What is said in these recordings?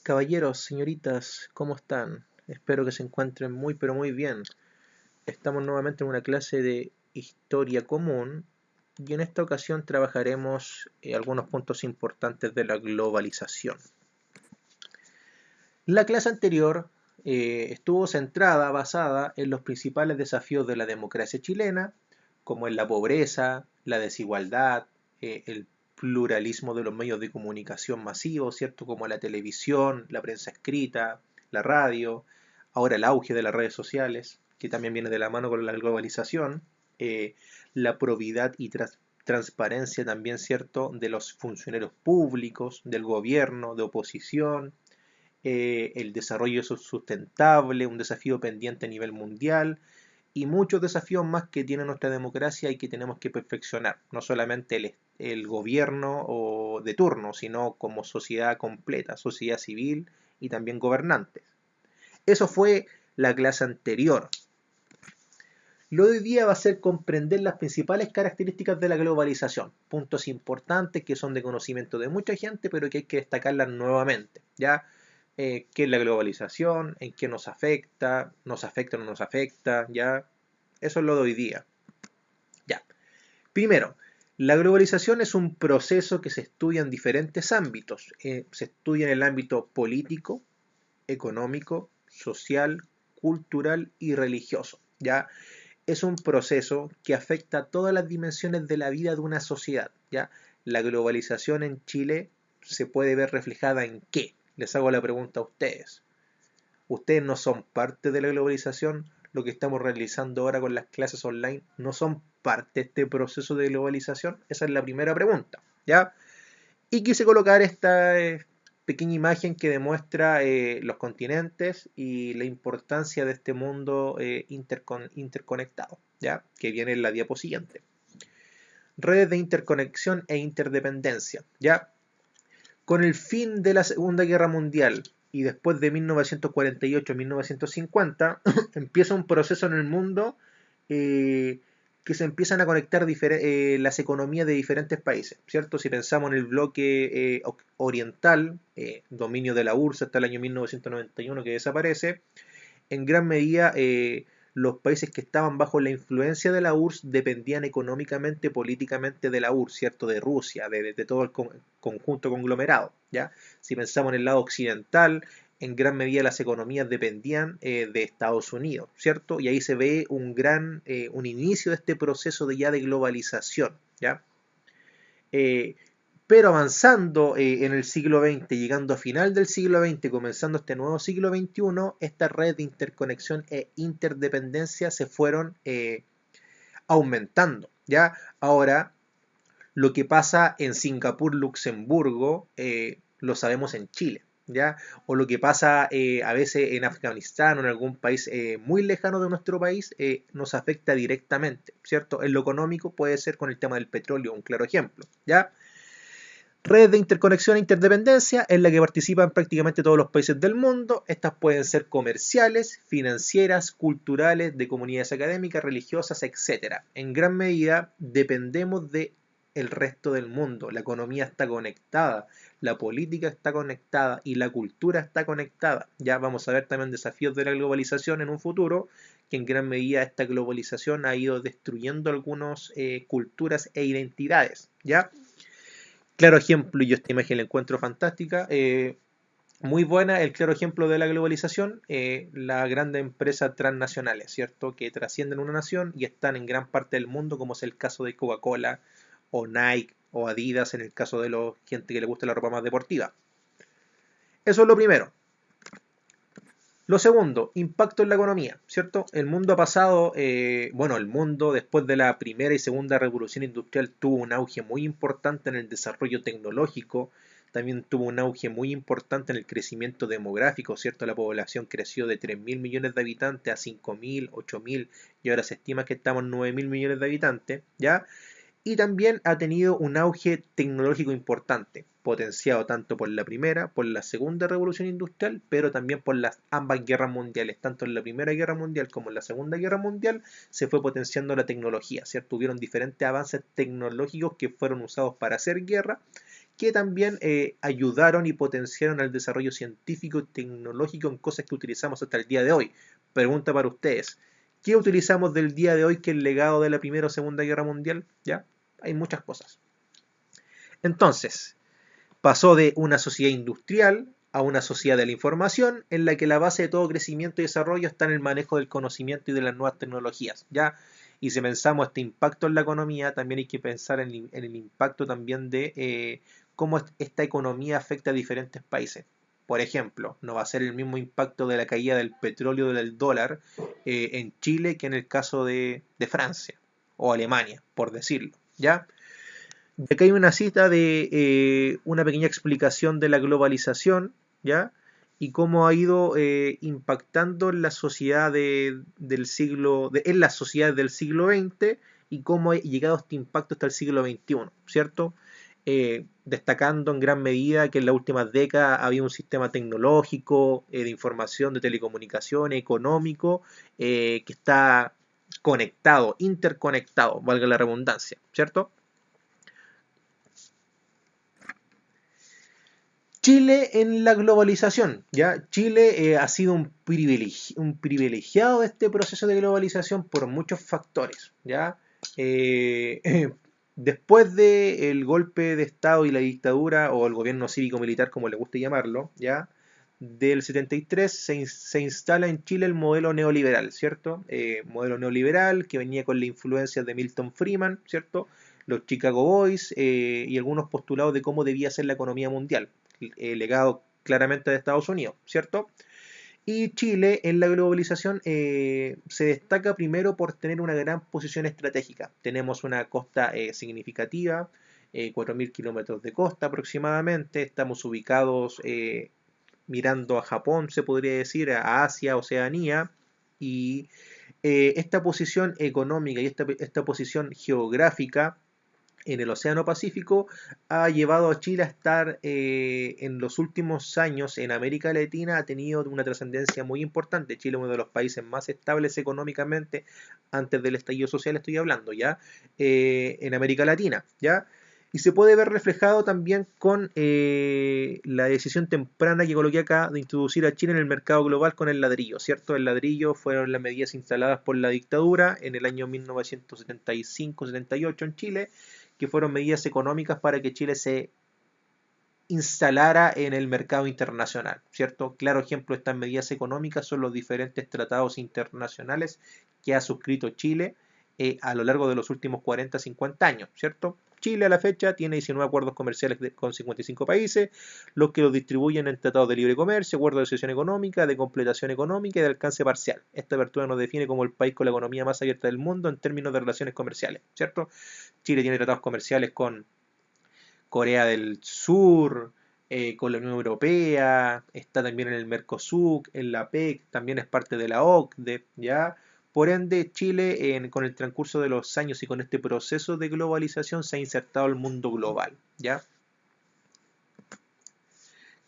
Caballeros, señoritas, ¿cómo están? Espero que se encuentren muy pero muy bien. Estamos nuevamente en una clase de historia común y en esta ocasión trabajaremos algunos puntos importantes de la globalización. La clase anterior estuvo basada en los principales desafíos de la democracia chilena, como en la pobreza, la desigualdad, el pluralismo de los medios de comunicación masivos, ¿cierto? Como la televisión, la prensa escrita, la radio, ahora el auge de las redes sociales, que también viene de la mano con la globalización, la probidad y transparencia también, ¿cierto?, de los funcionarios públicos, del gobierno, de oposición, el desarrollo sustentable, un desafío pendiente a nivel mundial y muchos desafíos más que tiene nuestra democracia y que tenemos que perfeccionar, no solamente el gobierno o de turno, sino como sociedad completa, sociedad civil y también gobernantes. Eso fue la clase anterior. Lo de hoy día va a ser comprender las principales características de la globalización, puntos importantes que son de conocimiento de mucha gente, pero que hay que destacarlas nuevamente, ¿ya? ¿Qué es la globalización? ¿En qué nos afecta? ¿Nos afecta o no nos afecta? ¿Ya? Eso es lo de hoy día. Ya. Primero, la globalización es un proceso que se estudia en diferentes ámbitos. Se estudia en el ámbito político, económico, social, cultural y religioso, ¿ya? Es un proceso que afecta todas las dimensiones de la vida de una sociedad, ¿ya? La globalización en Chile se puede ver reflejada en qué. Les hago la pregunta a ustedes. ¿Ustedes no son parte de la globalización? Lo que estamos realizando ahora con las clases online, ¿no son parte de este proceso de globalización? Esa es la primera pregunta, ¿ya? Y quise colocar esta pequeña imagen que demuestra los continentes y la importancia de este mundo interconectado, ¿ya? Que viene en la diapo siguiente. Redes de interconexión e interdependencia, ¿ya? Con el fin de la Segunda Guerra Mundial y después de 1948-1950 empieza un proceso en el mundo que se empiezan a conectar las economías de diferentes países, ¿cierto? Si pensamos en el bloque oriental, dominio de la URSS hasta el año 1991 que desaparece, en gran medida los países que estaban bajo la influencia de la URSS dependían económicamente, políticamente de la URSS, ¿cierto? De Rusia, de todo el conjunto conglomerado, ¿ya? Si pensamos en el lado occidental, en gran medida las economías dependían de Estados Unidos, ¿cierto? Y ahí se ve un inicio de este proceso de globalización, ¿ya? Pero avanzando en el siglo XX, llegando a final del siglo XX, comenzando este nuevo siglo XXI, estas redes de interconexión e interdependencia se fueron aumentando, ¿ya? Ahora, lo que pasa en Singapur, Luxemburgo, lo sabemos en Chile, ¿ya? O lo que pasa a veces en Afganistán o en algún país muy lejano de nuestro país, nos afecta directamente, ¿cierto? En lo económico puede ser con el tema del petróleo, un claro ejemplo, ¿ya? Redes de interconexión e interdependencia en la que participan prácticamente todos los países del mundo. Estas pueden ser comerciales, financieras, culturales, de comunidades académicas, religiosas, etc. En gran medida dependemos del resto del mundo. La economía está conectada, la política está conectada y la cultura está conectada. Ya vamos a ver también desafíos de la globalización en un futuro, que en gran medida esta globalización ha ido destruyendo algunas culturas e identidades, ¿ya? Claro ejemplo, y yo esta imagen la encuentro fantástica, muy buena, el claro ejemplo de la globalización, las grandes empresas transnacionales, ¿cierto? Que trascienden una nación y están en gran parte del mundo, como es el caso de Coca-Cola o Nike o Adidas, en el caso de la gente que le gusta la ropa más deportiva. Eso es lo primero. Lo segundo, impacto en la economía, ¿cierto? El mundo ha pasado, el mundo después de la primera y segunda revolución industrial tuvo un auge muy importante en el desarrollo tecnológico, también tuvo un auge muy importante en el crecimiento demográfico, ¿cierto? La población creció de 3.000 millones de habitantes a 5.000, 8.000 y ahora se estima que estamos en 9.000 millones de habitantes, ¿ya? Y también ha tenido un auge tecnológico importante, potenciado tanto por la primera, por la segunda revolución industrial, pero también por las ambas guerras mundiales, tanto en la primera guerra mundial como en la segunda guerra mundial, se fue potenciando la tecnología, ¿cierto? Tuvieron diferentes avances tecnológicos que fueron usados para hacer guerra, que también ayudaron y potenciaron el desarrollo científico y tecnológico en cosas que utilizamos hasta el día de hoy. Pregunta para ustedes, ¿qué utilizamos del día de hoy que el legado de la Primera o Segunda Guerra Mundial? ¿Ya? Hay muchas cosas. Entonces, pasó de una sociedad industrial a una sociedad de la información en la que la base de todo crecimiento y desarrollo está en el manejo del conocimiento y de las nuevas tecnologías, ¿ya? Y si pensamos este impacto en la economía, también hay que pensar en el impacto también de cómo esta economía afecta a diferentes países. Por ejemplo, no va a ser el mismo impacto de la caída del petróleo del dólar en Chile que en el caso de Francia o Alemania, por decirlo, ¿ya? Y acá hay una cita de una pequeña explicación de la globalización, ¿ya? Y cómo ha ido impactando en la sociedad del siglo, en las sociedades del siglo XX y cómo ha llegado este impacto hasta el siglo XXI, ¿cierto? Destacando en gran medida que en las últimas décadas había un sistema tecnológico, de información, de telecomunicaciones, económico, que está conectado, interconectado, valga la redundancia, ¿cierto? Chile en la globalización, ¿ya? Chile ha sido un privilegiado de este proceso de globalización por muchos factores, ¿ya? Después del golpe de Estado y la dictadura, o el gobierno cívico-militar, como le guste llamarlo, ¿ya? Del 73 se instala en Chile el modelo neoliberal, ¿cierto? Modelo neoliberal que venía con la influencia de Milton Friedman, ¿cierto? Los Chicago Boys y algunos postulados de cómo debía ser la economía mundial, legado claramente de Estados Unidos, ¿cierto? Y Chile en la globalización se destaca primero por tener una gran posición estratégica. Tenemos una costa significativa, 4.000 kilómetros de costa aproximadamente, estamos ubicados mirando a Japón, se podría decir, a Asia, Oceanía, y esta posición económica y esta posición geográfica en el Océano Pacífico ha llevado a Chile a estar en los últimos años en América Latina, ha tenido una trascendencia muy importante. Chile es uno de los países más estables económicamente antes del estallido social, estoy hablando, ¿ya? En América Latina, ¿ya? Y se puede ver reflejado también con la decisión temprana que coloqué acá de introducir a Chile en el mercado global con el ladrillo, ¿cierto? El ladrillo fueron las medidas instaladas por la dictadura en el año 1975-78 en Chile, que fueron medidas económicas para que Chile se instalara en el mercado internacional, ¿cierto? Claro ejemplo de estas medidas económicas son los diferentes tratados internacionales que ha suscrito Chile a lo largo de los últimos 40-50 años, ¿cierto? Chile a la fecha tiene 19 acuerdos comerciales con 55 países, los que los distribuyen en tratados de libre comercio, acuerdos de asociación económica, de completación económica y de alcance parcial. Esta apertura nos define como el país con la economía más abierta del mundo en términos de relaciones comerciales, ¿cierto? Chile tiene tratados comerciales con Corea del Sur, con la Unión Europea, está también en el Mercosur, en la PEC, también es parte de la OCDE, ¿ya? Por ende, Chile, con el transcurso de los años y con este proceso de globalización, se ha insertado al mundo global, ¿ya?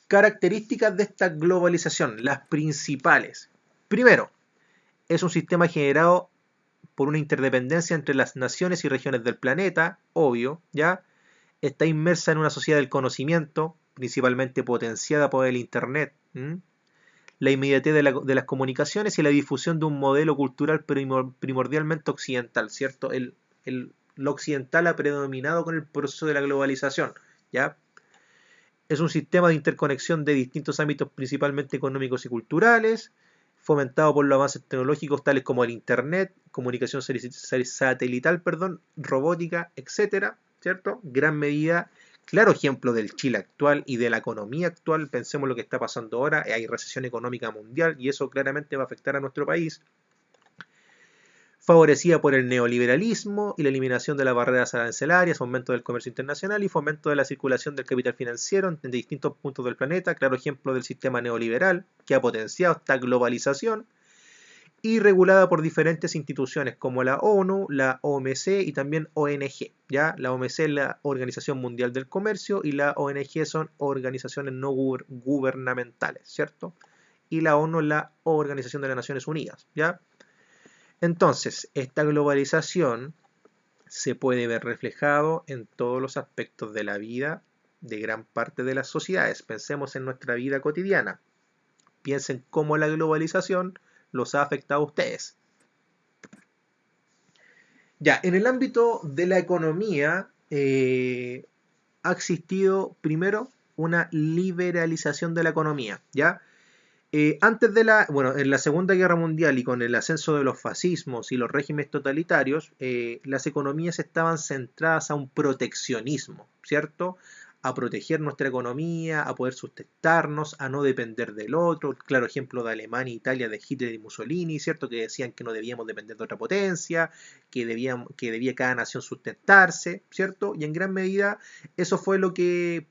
Características de esta globalización, las principales. Primero, es un sistema generado por una interdependencia entre las naciones y regiones del planeta, obvio, ¿ya? Está inmersa en una sociedad del conocimiento, principalmente potenciada por el Internet, la inmediatez de las comunicaciones y la difusión de un modelo cultural primordialmente occidental, ¿cierto? Lo occidental ha predominado con el proceso de la globalización, ¿ya? Es un sistema de interconexión de distintos ámbitos, principalmente económicos y culturales, fomentado por los avances tecnológicos tales como el Internet, comunicación satelital, robótica, etcétera, ¿cierto? Gran medida, claro ejemplo del Chile actual y de la economía actual. Pensemos lo que está pasando ahora, hay recesión económica mundial y eso claramente va a afectar a nuestro país. Favorecida por el neoliberalismo y la eliminación de las barreras arancelarias, aumento del comercio internacional y fomento de la circulación del capital financiero en distintos puntos del planeta, claro ejemplo del sistema neoliberal que ha potenciado esta globalización, y regulada por diferentes instituciones como la ONU, la OMC y también ONG. ¿Ya? La OMC es la Organización Mundial del Comercio y la ONG son organizaciones no gubernamentales, ¿cierto? Y la ONU es la Organización de las Naciones Unidas, ¿ya? Entonces, esta globalización se puede ver reflejado en todos los aspectos de la vida de gran parte de las sociedades. Pensemos en nuestra vida cotidiana. Piensen cómo la globalización los ha afectado a ustedes. Ya, en el ámbito de la economía ha existido primero una liberalización de la economía, ¿ya? Antes de en la Segunda Guerra Mundial y con el ascenso de los fascismos y los regímenes totalitarios, las economías estaban centradas a un proteccionismo, ¿cierto? A proteger nuestra economía, a poder sustentarnos, a no depender del otro. Claro ejemplo de Alemania, Italia, de Hitler y Mussolini, ¿cierto? Que decían que no debíamos depender de otra potencia, que debía cada nación sustentarse, ¿cierto? Y en gran medida eso fue lo que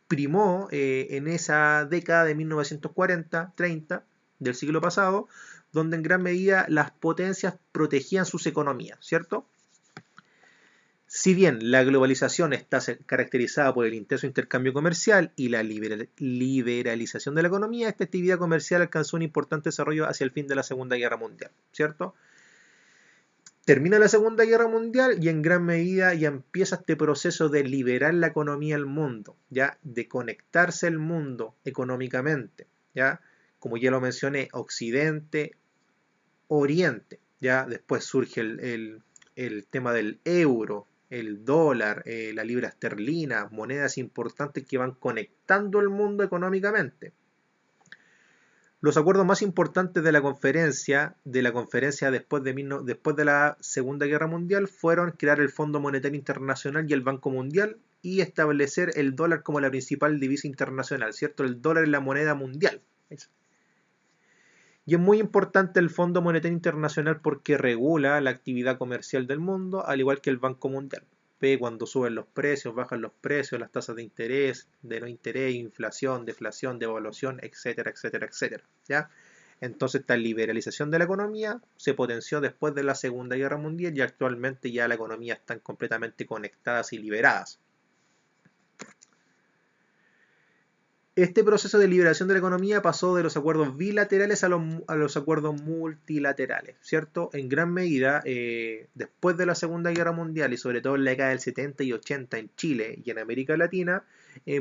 primó en esa década de 1940-30 del siglo pasado, donde en gran medida las potencias protegían sus economías, ¿cierto? Si bien la globalización está caracterizada por el intenso intercambio comercial y la liberalización de la economía, esta actividad comercial alcanzó un importante desarrollo hacia el fin de la Segunda Guerra Mundial, ¿cierto? Termina la Segunda Guerra Mundial y en gran medida ya empieza este proceso de liberar la economía al mundo, ¿ya? De conectarse el mundo económicamente, ¿ya? Como ya lo mencioné, Occidente, Oriente, ¿ya? Después surge el tema del euro, el dólar, la libra esterlina, monedas importantes que van conectando el mundo económicamente. Los acuerdos más importantes de la conferencia después de la Segunda Guerra Mundial fueron crear el Fondo Monetario Internacional y el Banco Mundial y establecer el dólar como la principal divisa internacional, ¿cierto? El dólar es la moneda mundial. Y es muy importante el Fondo Monetario Internacional porque regula la actividad comercial del mundo, al igual que el Banco Mundial. Ve cuando suben los precios, bajan los precios, las tasas de no interés, inflación, deflación, devaluación, etcétera, etcétera, etcétera. ¿Ya? Entonces esta liberalización de la economía se potenció después de la Segunda Guerra Mundial y actualmente ya la economía están completamente conectadas y liberadas. Este proceso de liberación de la economía pasó de los acuerdos bilaterales a los acuerdos multilaterales, ¿cierto? En gran medida, después de la Segunda Guerra Mundial y sobre todo en la década del 70 y 80 en Chile y en América Latina,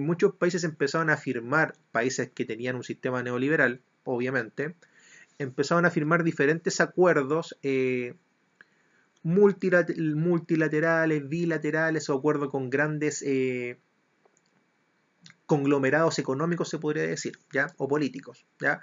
muchos países empezaron a firmar, países que tenían un sistema neoliberal, obviamente, empezaron a firmar diferentes acuerdos multilaterales, bilaterales o acuerdos con grandes conglomerados económicos, se podría decir, ¿ya? O políticos, ¿ya?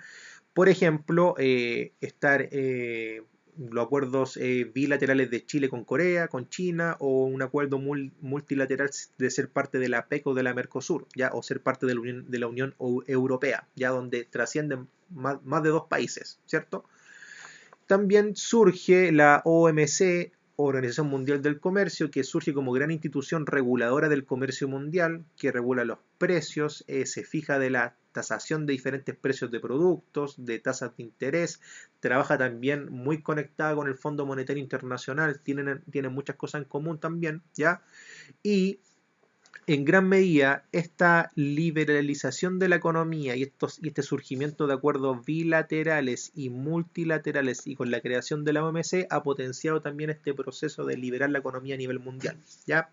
Por ejemplo, los acuerdos bilaterales de Chile con Corea, con China, o un acuerdo multilateral de ser parte de la PEC o de la Mercosur, ¿ya? O ser parte de la Unión Europea, ya donde trascienden más de dos países, ¿cierto? También surge la OMC, Organización Mundial del Comercio, que surge como gran institución reguladora del comercio mundial, que regula los precios, se fija de la tasación de diferentes precios de productos, de tasas de interés, trabaja también muy conectada con el Fondo Monetario Internacional, tienen muchas cosas en común también, ¿ya? Y en gran medida, esta liberalización de la economía y este surgimiento de acuerdos bilaterales y multilaterales y con la creación de la OMC ha potenciado también este proceso de liberar la economía a nivel mundial, ¿ya?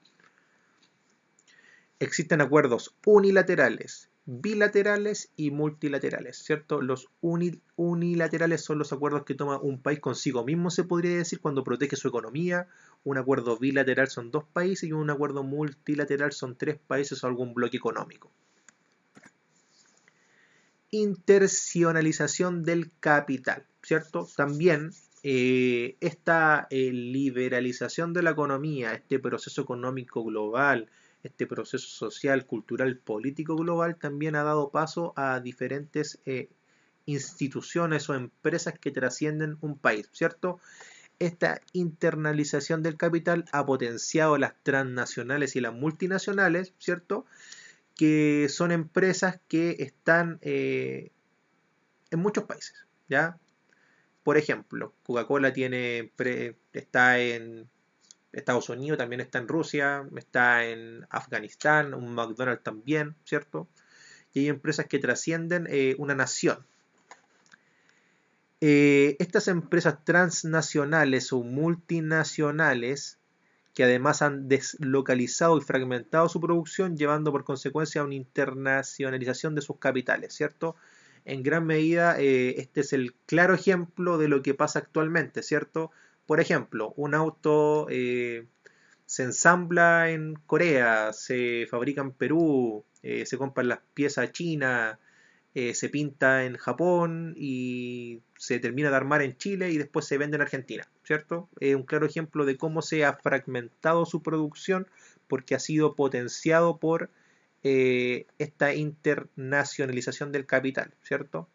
Existen acuerdos unilaterales, bilaterales y multilaterales, ¿cierto? Los unilaterales son los acuerdos que toma un país consigo mismo, se podría decir, cuando protege su economía. Un acuerdo bilateral son dos países y un acuerdo multilateral son tres países o algún bloque económico. Internacionalización del capital, ¿cierto? También esta liberalización de la economía, este proceso económico global, este proceso social, cultural, político global también ha dado paso a diferentes instituciones o empresas que trascienden un país, ¿cierto? Esta internalización del capital ha potenciado las transnacionales y las multinacionales, ¿cierto? Que son empresas que están en muchos países, ¿ya? Por ejemplo, Coca-Cola está en Estados Unidos, también está en Rusia, está en Afganistán, un McDonald's también, ¿cierto? Y hay empresas que trascienden una nación. Estas empresas transnacionales o multinacionales que además han deslocalizado y fragmentado su producción, llevando por consecuencia a una internacionalización de sus capitales, ¿cierto? En gran medida, este es el claro ejemplo de lo que pasa actualmente, ¿cierto? Por ejemplo, un auto se ensambla en Corea, se fabrica en Perú, se compran las piezas a China, se pinta en Japón y se termina de armar en Chile y después se vende en Argentina, ¿cierto? Es un claro ejemplo de cómo se ha fragmentado su producción porque ha sido potenciado por esta internacionalización del capital, ¿cierto?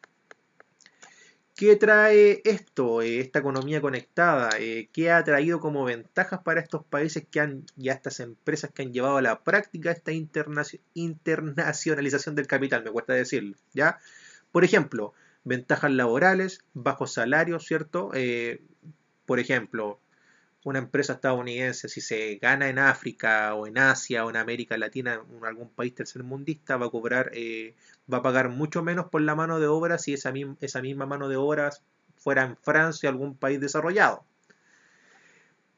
¿Qué trae esto, esta economía conectada? ¿Qué ha traído como ventajas para estos países y a estas empresas que han llevado a la práctica esta internacionalización del capital? Me cuesta decirlo, ¿ya? Por ejemplo, ventajas laborales, bajos salarios, ¿cierto? Por ejemplo, una empresa estadounidense, si se gana en África o en Asia o en América Latina, en algún país tercermundista, va a cobrar, va a pagar mucho menos por la mano de obra si esa misma mano de obra fuera en Francia o algún país desarrollado.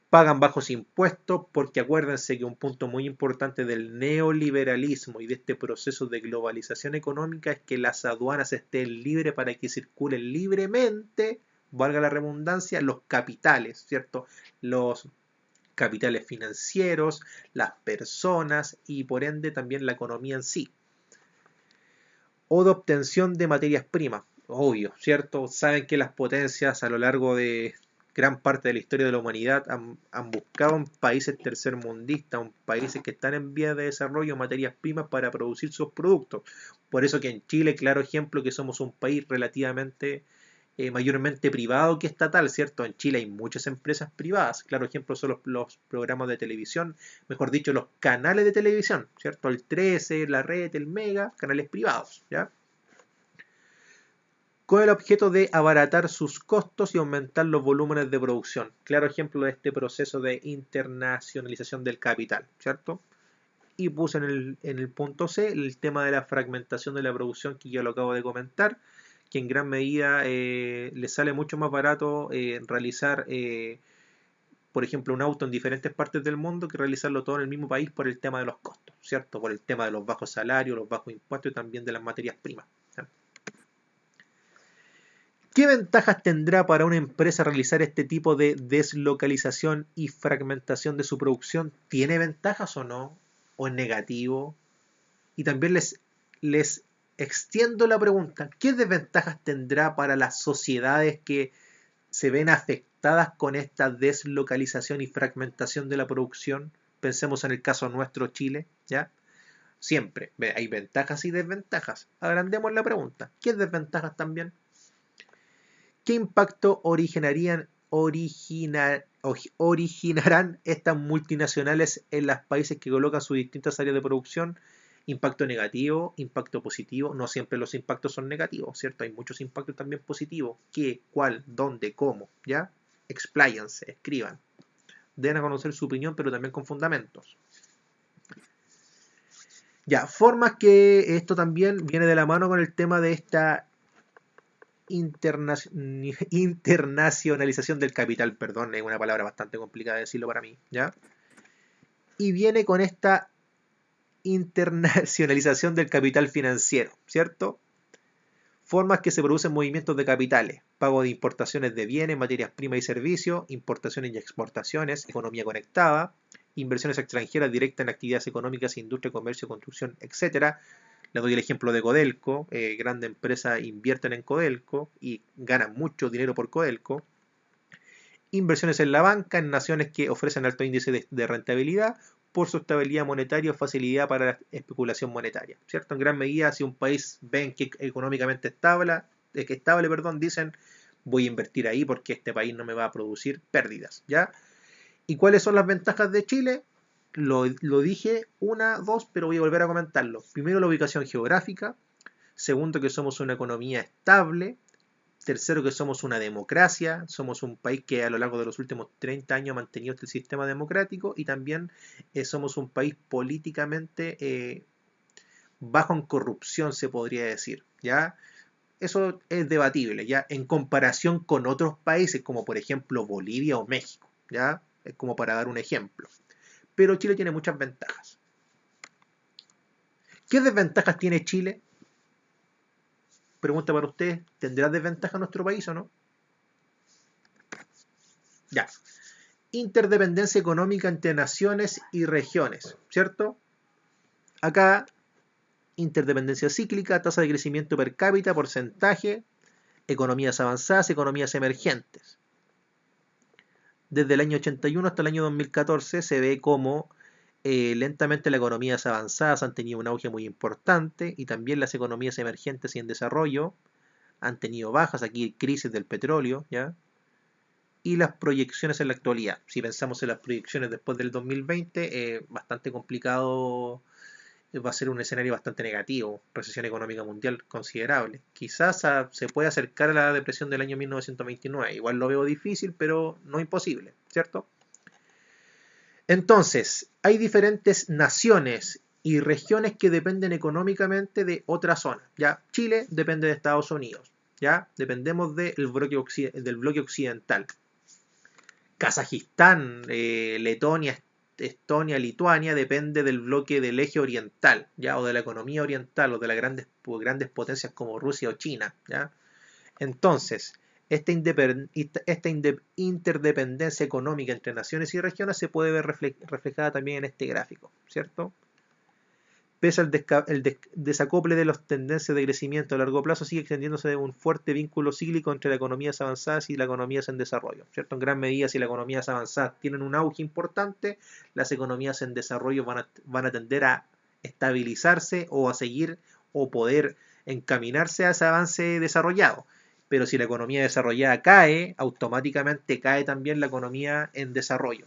Pagan bajos impuestos porque acuérdense que un punto muy importante del neoliberalismo y de este proceso de globalización económica es que las aduanas estén libres para que circulen libremente, valga la redundancia, los capitales, ¿cierto? Los capitales financieros, las personas y por ende también la economía en sí. O de obtención de materias primas, obvio, ¿cierto? Saben que las potencias a lo largo de gran parte de la historia de la humanidad han buscado en países tercermundistas, en países que están en vías de desarrollo, materias primas para producir sus productos. Por eso que en Chile, claro ejemplo, que somos un país relativamente mayormente privado que estatal, ¿cierto? En Chile hay muchas empresas privadas. Claro ejemplo son los programas de televisión, mejor dicho, los canales de televisión, ¿cierto? El 13, la Red, el Mega, canales privados, ¿ya? Con el objeto de abaratar sus costos y aumentar los volúmenes de producción. Claro ejemplo de este proceso de internacionalización del capital, ¿cierto? Y puse en el punto C el tema de la fragmentación de la producción que ya lo acabo de comentar, que en gran medida les sale mucho más barato realizar, por ejemplo, un auto en diferentes partes del mundo que realizarlo todo en el mismo país por el tema de los costos, ¿cierto? Por el tema de los bajos salarios, los bajos impuestos y también de las materias primas. ¿Cierto? ¿Qué ventajas tendrá para una empresa realizar este tipo de deslocalización y fragmentación de su producción? ¿Tiene ventajas o no? ¿O es negativo? Y también les extiendo la pregunta, ¿qué desventajas tendrá para las sociedades que se ven afectadas con esta deslocalización y fragmentación de la producción? Pensemos en el caso nuestro, Chile, ¿ya? Siempre hay ventajas y desventajas. Agrandemos la pregunta, ¿qué desventajas también? ¿Qué impacto originarán estas multinacionales en los países que colocan sus distintas áreas de producción? Impacto negativo, impacto positivo. No siempre los impactos son negativos, ¿cierto? Hay muchos impactos también positivos. ¿Qué, cuál, dónde, cómo? ¿Ya? Expláyanse, escriban. Den a conocer su opinión, pero también con fundamentos. Ya, formas que esto también viene de la mano con el tema de esta internacionalización del capital, perdón, es una palabra bastante complicada de decirlo para mí, ¿ya? Y viene con esta internacionalización del capital financiero, ¿cierto? Formas que se producen movimientos de capitales, pago de importaciones de bienes, materias primas y servicios, importaciones y exportaciones, economía conectada, inversiones extranjeras directas en actividades económicas, industria, comercio, construcción, etcétera. Les doy el ejemplo de Codelco, grandes empresas invierten en Codelco y ganan mucho dinero por Codelco. Inversiones en la banca, en naciones que ofrecen alto índice de rentabilidad por su estabilidad monetaria o facilidad para la especulación monetaria, ¿cierto? En gran medida, si un país ven que económicamente estable, dicen voy a invertir ahí porque este país no me va a producir pérdidas, ¿ya? ¿Y cuáles son las ventajas de Chile? Lo dije dos, pero voy a volver a comentarlo. Primero, la ubicación geográfica. Segundo, que somos una economía estable. Tercero, que somos una democracia. Somos un país que a lo largo de los últimos 30 años ha mantenido este sistema democrático. Y también somos un país políticamente bajo en corrupción, se podría decir. ¿Ya? Eso es debatible, ¿ya? En comparación con otros países, como por ejemplo Bolivia o México. ¿Ya? Es como para dar un ejemplo. pero Chile tiene muchas ventajas. ¿Qué desventajas tiene Chile? Pregunta para ustedes, ¿tendrá desventaja nuestro país o no? Ya. Interdependencia económica entre naciones y regiones, ¿cierto? Acá, interdependencia cíclica, tasa de crecimiento per cápita, porcentaje, economías avanzadas, economías emergentes. Desde el año 81 hasta el año 2014 se ve como lentamente las economías avanzadas han tenido un auge muy importante y también las economías emergentes y en desarrollo han tenido bajas, aquí crisis del petróleo, ¿ya? Y las proyecciones en la actualidad. Si pensamos en las proyecciones después del 2020, bastante complicado, va a ser un escenario bastante negativo, recesión económica mundial considerable. Quizás se puede acercar a la depresión del año 1929, igual lo veo difícil, pero no imposible, ¿cierto? Entonces, hay diferentes naciones y regiones que dependen económicamente de otra zona. ¿Ya? Chile depende de Estados Unidos, ¿ya? Dependemos del bloque occidental. Kazajistán, Letonia, Estonia, Lituania depende del bloque del eje oriental, ¿ya? O de la economía oriental, o de las grandes potencias como Rusia o China, ¿ya? Entonces, esta interdependencia económica entre naciones y regiones se puede ver reflejada también en este gráfico, ¿cierto? Pese al desacople de las tendencias de crecimiento a largo plazo, sigue extendiéndose un fuerte vínculo cíclico entre las economías avanzadas y las economías en desarrollo, ¿cierto? En gran medida, si las economías avanzadas tienen un auge importante, las economías en desarrollo van a tender a estabilizarse o a seguir o poder encaminarse a ese avance desarrollado. Pero si la economía desarrollada cae, automáticamente cae también la economía en desarrollo.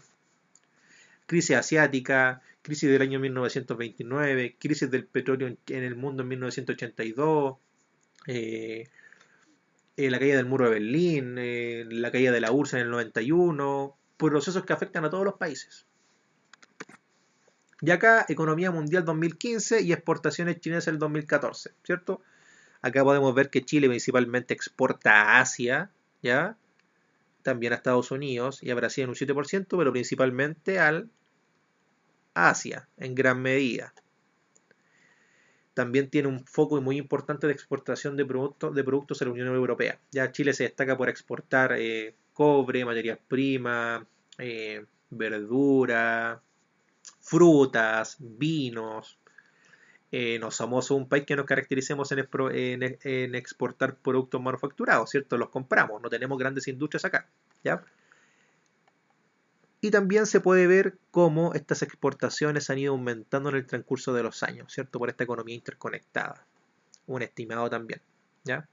Crisis asiática, crisis del año 1929, crisis del petróleo en el mundo en 1982, la caída del muro de Berlín, la caída de la URSS en el 91, procesos que afectan a todos los países. Y acá, economía mundial 2015 y exportaciones chinesas el 2014, ¿cierto? Acá podemos ver que Chile principalmente exporta a Asia, ¿ya? También a Estados Unidos y a Brasil en un 7%, pero principalmente al Asia en gran medida. También tiene un foco muy importante de exportación de productos a la Unión Europea. Ya Chile se destaca por exportar cobre, materias primas, verdura, frutas, vinos. No somos un país que nos caractericemos en exportar productos manufacturados, ¿cierto? Los compramos, no tenemos grandes industrias acá, ¿ya? Y también se puede ver cómo estas exportaciones han ido aumentando en el transcurso de los años, ¿cierto? Por esta economía interconectada. Un estimado también, ¿ya?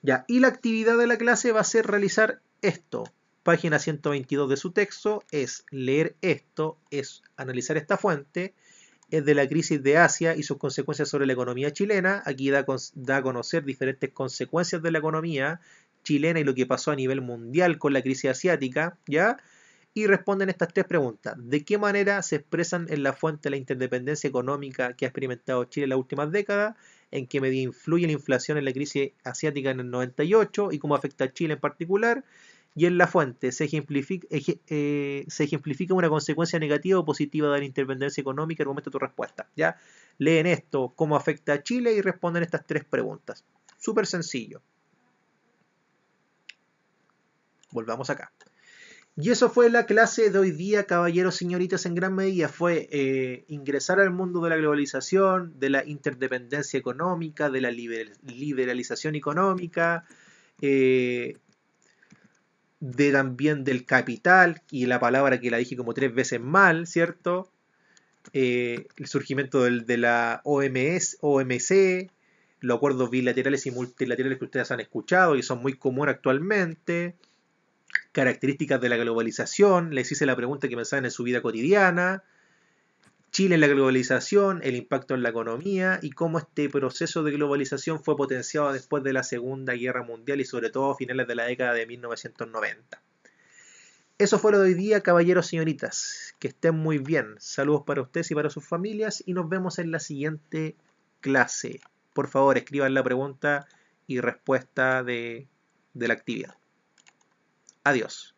Ya, y la actividad de la clase va a ser realizar esto. Página 122 de su texto es leer esto, es analizar esta fuente, es de la crisis de Asia y sus consecuencias sobre la economía chilena. Aquí da a conocer diferentes consecuencias de la economía chilena y lo que pasó a nivel mundial con la crisis asiática, ¿ya? Y responden estas tres preguntas. ¿De qué manera se expresan en la fuente la interdependencia económica que ha experimentado Chile en las últimas décadas? ¿En qué medida influye la inflación en la crisis asiática en el 98 y cómo afecta a Chile en particular? Y en la fuente se ejemplifica una consecuencia negativa o positiva de la interdependencia económica. Argumenta tu respuesta, ¿ya? Leen esto, cómo afecta a Chile y responden estas tres preguntas. Súper sencillo. Volvamos acá. Y eso fue la clase de hoy día, caballeros, señoritas, en gran medida. Fue ingresar al mundo de la globalización, de la interdependencia económica, de la liberalización económica, también del capital, y la palabra que la dije como 3 veces mal, ¿cierto? El surgimiento de la OMC, los acuerdos bilaterales y multilaterales que ustedes han escuchado y son muy comunes actualmente, características de la globalización, les hice la pregunta que pensaban en su vida cotidiana, Chile en la globalización, el impacto en la economía y cómo este proceso de globalización fue potenciado después de la Segunda Guerra Mundial y sobre todo a finales de la década de 1990. Eso fue lo de hoy día, caballeros, señoritas. Que estén muy bien. Saludos para ustedes y para sus familias y nos vemos en la siguiente clase. Por favor, escriban la pregunta y respuesta de la actividad. Adiós.